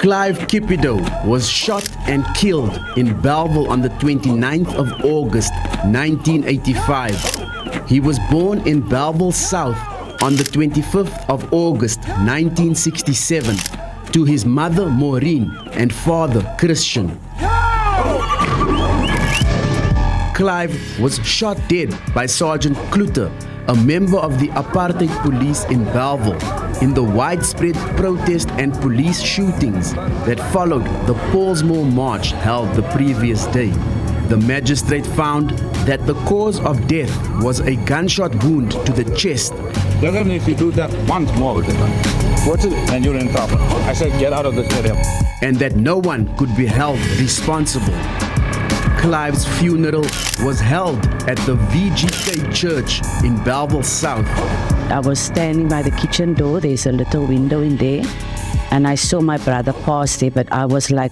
Clive was shot and killed in Bellville on the 29th of August 1985. He was born in Bellville South on the 25th of August 1967 to his mother Maureen and father Christian. Clive was shot dead by Sergeant Kluter, a member of the Apartheid police in Bellville, in the widespread protest and police shootings that followed the Paulsmoor March held the previous day. The magistrate found that the cause of death was a gunshot wound to the chest. Doesn't if you do that once more, and you're in trouble. I said, get out of this area. And that no one could be held responsible. Clive's funeral was held at the VGK Church in Bellville South. I was standing by the kitchen door. There's a little window in there, and I saw my brother pass there, but I was like,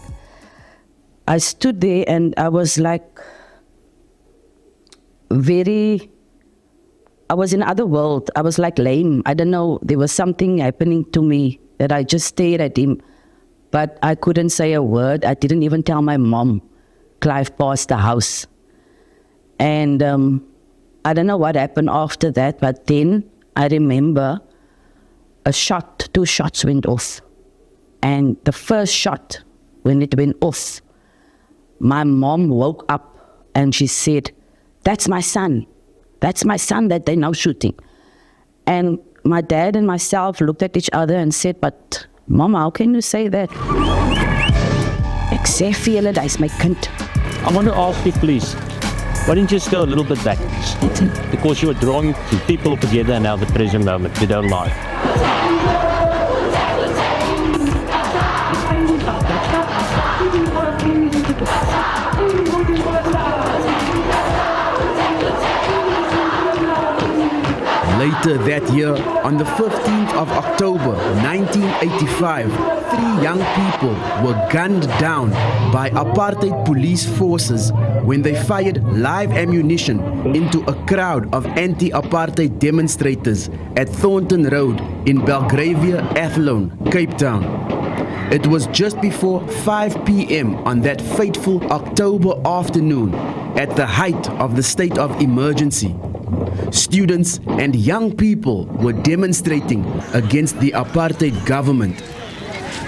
I stood there and I was like I was in another world. I was like lame. I don't know, there was something happening to me that I just stared at him, but I couldn't say a word. I didn't even tell my mom. Clive passed the house. And I don't know what happened after that, but then I remember two shots went off. And the first shot, when it went off, my mom woke up and she said, "That's my son. That's my son that they're now shooting." And my dad and myself looked at each other and said, "But Mom, how can you say that?" Ek sê vir julle, dis my kind. I want to ask you, please, why didn't you just go a little bit back? Because you were drawing people together and now the present moment, you don't lie. Later that year, on the 15th of October 1985, 3 young people were gunned down by apartheid police forces when they fired live ammunition into a crowd of anti-apartheid demonstrators at Thornton Road in Belgravia, Athlone, Cape Town. It was just before 5 p.m. on that fateful October afternoon, at the height of the state of emergency. Students and young people were demonstrating against the apartheid government.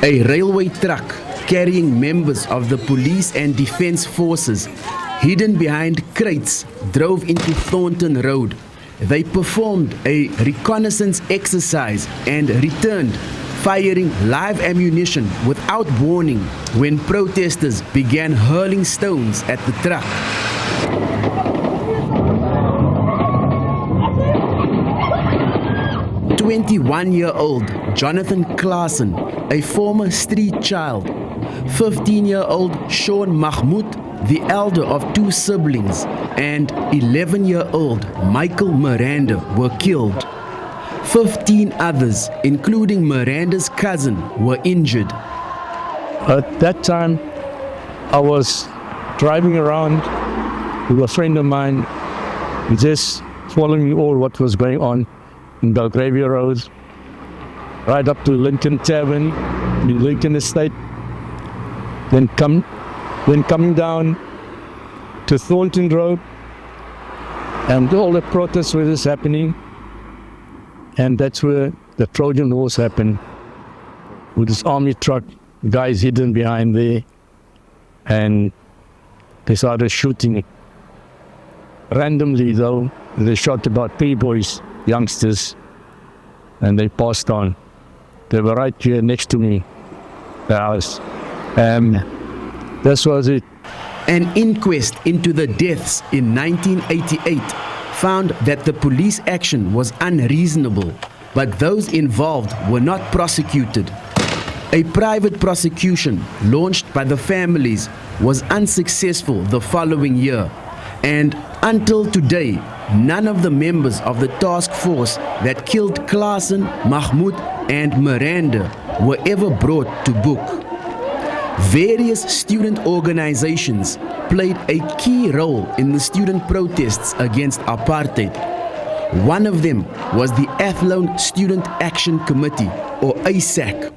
A railway truck carrying members of the police and defense forces, hidden behind crates, drove into Thornton Road. They performed a reconnaissance exercise and returned, firing live ammunition without warning when protesters began hurling stones at the truck. 21-year-old Jonathan Claassen, a former street child, 15-year-old Sean Mahmoud, the elder of 2 siblings, and 11-year-old Michael Miranda were killed. 15 others, including Miranda's cousin, were injured. At that time, I was driving around with a friend of mine, just following all what was going on in Belgravia Road, right up to Lincoln Tavern, in Lincoln Estate, then coming down to Thornton Road, and all the protests were just happening, and that's where the Trojan Horse happened, with this army truck, guys hidden behind there, and they started shooting. Randomly though, they shot about 3 boys, youngsters, and they passed on. They were right here next to me, the house. This was it. An inquest into the deaths in 1988 found that the police action was unreasonable, but those involved were not prosecuted. A private prosecution launched by the families was unsuccessful the following year, and until today, none of the members of the task force that killed Claassen, Mahmoud, and Miranda were ever brought to book. Various student organizations played a key role in the student protests against apartheid. One of them was the Athlone Student Action Committee, or ASAC.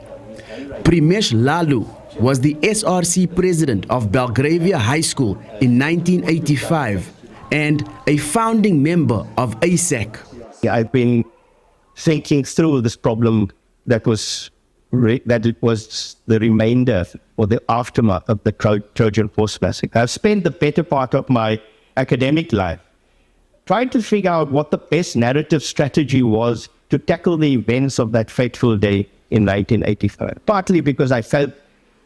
Primesh Lalu was the SRC president of Belgravia High School in 1985 and a founding member of ASAC. I've been thinking through this problem that it was the remainder or the aftermath of the Trojan Horse Massacre. I've spent the better part of my academic life trying to figure out what the best narrative strategy was to tackle the events of that fateful day in 1985. Partly because I felt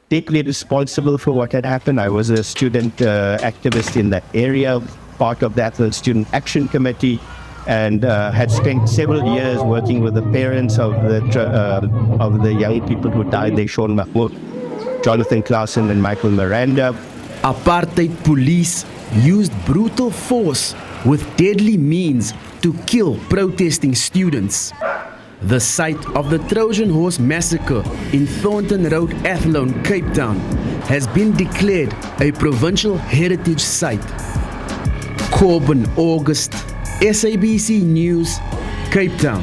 deeply responsible for what had happened. I was a student activist in that area, part of the Athlone Student Action Committee, and had spent several years working with the parents of the young people who died there, Sean Mahmoud, Jonathan Claassen and Michael Miranda. Apartheid police used brutal force with deadly means to kill protesting students. The site of the Trojan Horse Massacre in Thornton Road, Athlone, Cape Town, has been declared a provincial heritage site. Corbin August, SABC News, Cape Town.